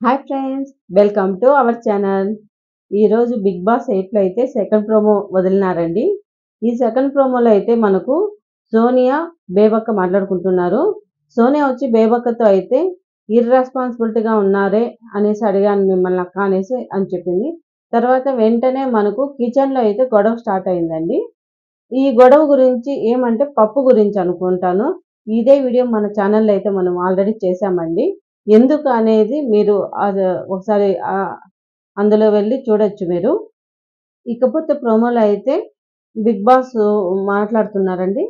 Hi friends, welcome to our channel. ఈరోజు big boss 8లో అయితే second promo వదిలినారండి. ఈ second ప్రోమోలో అయితే మనకు సోనియా బేబక్క మాట్లాడుకుంటున్నారు. సోనియా వచ్చి బేబక్కతో అయితే ఇర్రెస్పాన్సిబిలిటీగా ఉన్నారే అనేసి అడిగాను మిమ్మల్ని అక్క అనేసి అని చెప్పింది. తర్వాత వెంటనే మనకు కిచెన్లో అయితే గొడవ స్టార్ట్ అయిందండి. ఈ గొడవ గురించి ఏమంటే పప్పు గురించి అనుకుంటాను. ఇదే వీడియో మన ఛానల్లో అయితే మనం ఆల్రెడీ చేశామండి. ఎందుకు అనేది మీరు అది ఒకసారి అందులో వెళ్ళి చూడొచ్చు మీరు. ఇకపోతే ప్రోమోలో అయితే బిగ్ బాస్ మాట్లాడుతున్నారండి.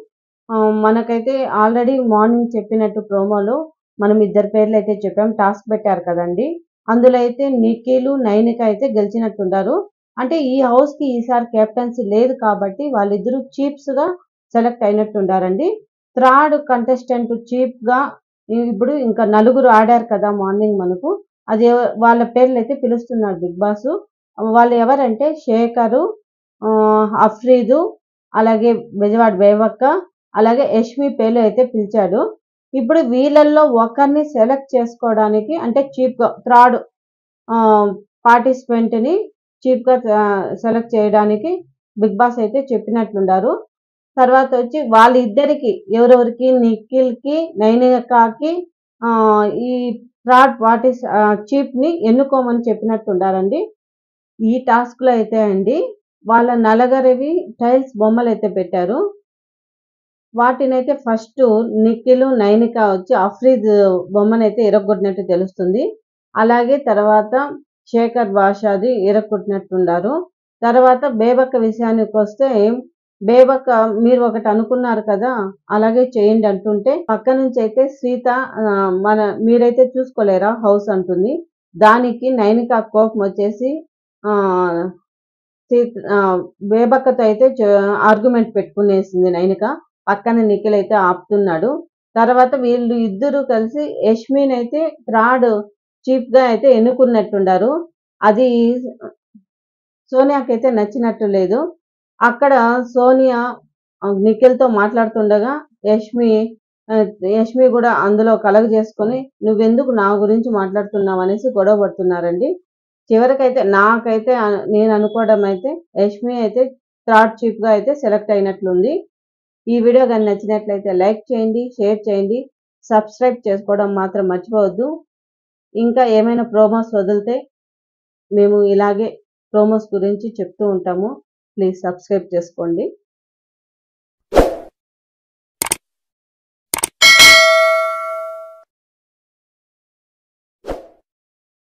మనకైతే ఆల్రెడీ మార్నింగ్ చెప్పినట్టు ప్రోమోలో మనం ఇద్దరు పేర్లు అయితే చెప్పాం. టాస్క్ పెట్టారు కదండి. అందులో అయితే నిఖిల్, నైనిక అయితే గెలిచినట్టుంటారు. అంటే ఈ హౌస్కి ఈసారి కెప్టెన్సీ లేదు కాబట్టి వాళ్ళిద్దరూ చీఫ్స్గా సెలెక్ట్ అయినట్టుండారండి. థర్డ్ కంటెస్టెంట్ చీఫ్గా ఇప్పుడు ఇంకా నలుగురు ఆడారు కదా మార్నింగ్ మనకు. అది వాళ్ళ పేర్లు అయితే పిలుస్తున్నారు బిగ్ బాస్. వాళ్ళు ఎవరంటే శేఖరు, అఫ్రీదు, అలాగే బెజవాడ బేబక్క, అలాగే యష్మి పేర్లు అయితే పిలిచాడు. ఇప్పుడు వీళ్ళల్లో ఒకరిని సెలెక్ట్ చేసుకోవడానికి అంటే చీఫ్గా థర్డ్ పార్టిసిపెంట్ని చీఫ్గా సెలెక్ట్ చేయడానికి బిగ్ బాస్ అయితే చెప్పినట్లుండారు. తర్వాత వచ్చి వాళ్ళిద్దరికి ఎవరెవరికి నిఖిల్కి, నైనికాకి ఈ థర్డ్ పార్టీ చీఫ్ని ఎన్నుకోమని చెప్పినట్టుండారండి. ఈ టాస్క్లో అయితే అండి వాళ్ళ నలుగురివి టైల్స్ బొమ్మలు అయితే పెట్టారు. వాటినైతే ఫస్ట్ నిఖిల్, నైనిక వచ్చి అఫ్రీద్ బొమ్మనైతే ఇరగొట్టినట్టు తెలుస్తుంది. అలాగే తర్వాత శేఖర్ భాషాది ఇరగొట్టినట్టుండారు. తర్వాత బేబక్క విషయానికి వస్తే బేబక్క మీరు ఒకటి అనుకున్నారు కదా, అలాగే చేయండి అంటుంటే పక్క నుంచి అయితే సీత మీరైతే చూసుకోలేరా హౌస్ అంటుంది. దానికి నైనిక కోపం వచ్చేసి బేబక్కతో అయితే ఆర్గ్యుమెంట్ పెట్టుకునేసింది నైనిక. పక్కన నిఖిల్ అయితే ఆపుతున్నాడు. తర్వాత వీళ్ళు ఇద్దరు కలిసి యష్మిన్ అయితే థర్డ్ చీఫ్గా అయితే ఎన్నుకున్నట్టుండారు. అది సోనియాకైతే నచ్చినట్టు లేదు. అక్కడ సోనియా నిఖిల్తో మాట్లాడుతుండగా యష్మి కూడా అందులో కలగజేసుకొని నువ్వెందుకు నా గురించి మాట్లాడుతున్నావు అనేసి గొడవ పడుతున్నారండి. చివరికైతే నాకైతే నేను అనుకోవడం అయితే యష్మి అయితే థర్డ్ చీఫ్గా అయితే సెలెక్ట్ అయినట్లుంది. ఈ వీడియో కానీ నచ్చినట్లయితే లైక్ చేయండి, షేర్ చేయండి, సబ్స్క్రైబ్ చేసుకోవడం మాత్రం మర్చిపోవద్దు. ఇంకా ఏమైనా ప్రోమోస్ వదిలితే మేము ఇలాగే ప్రోమోస్ గురించి చెప్తూ ఉంటాము. ప్లీజ్ సబ్స్క్రైబ్ చేసుకోండి.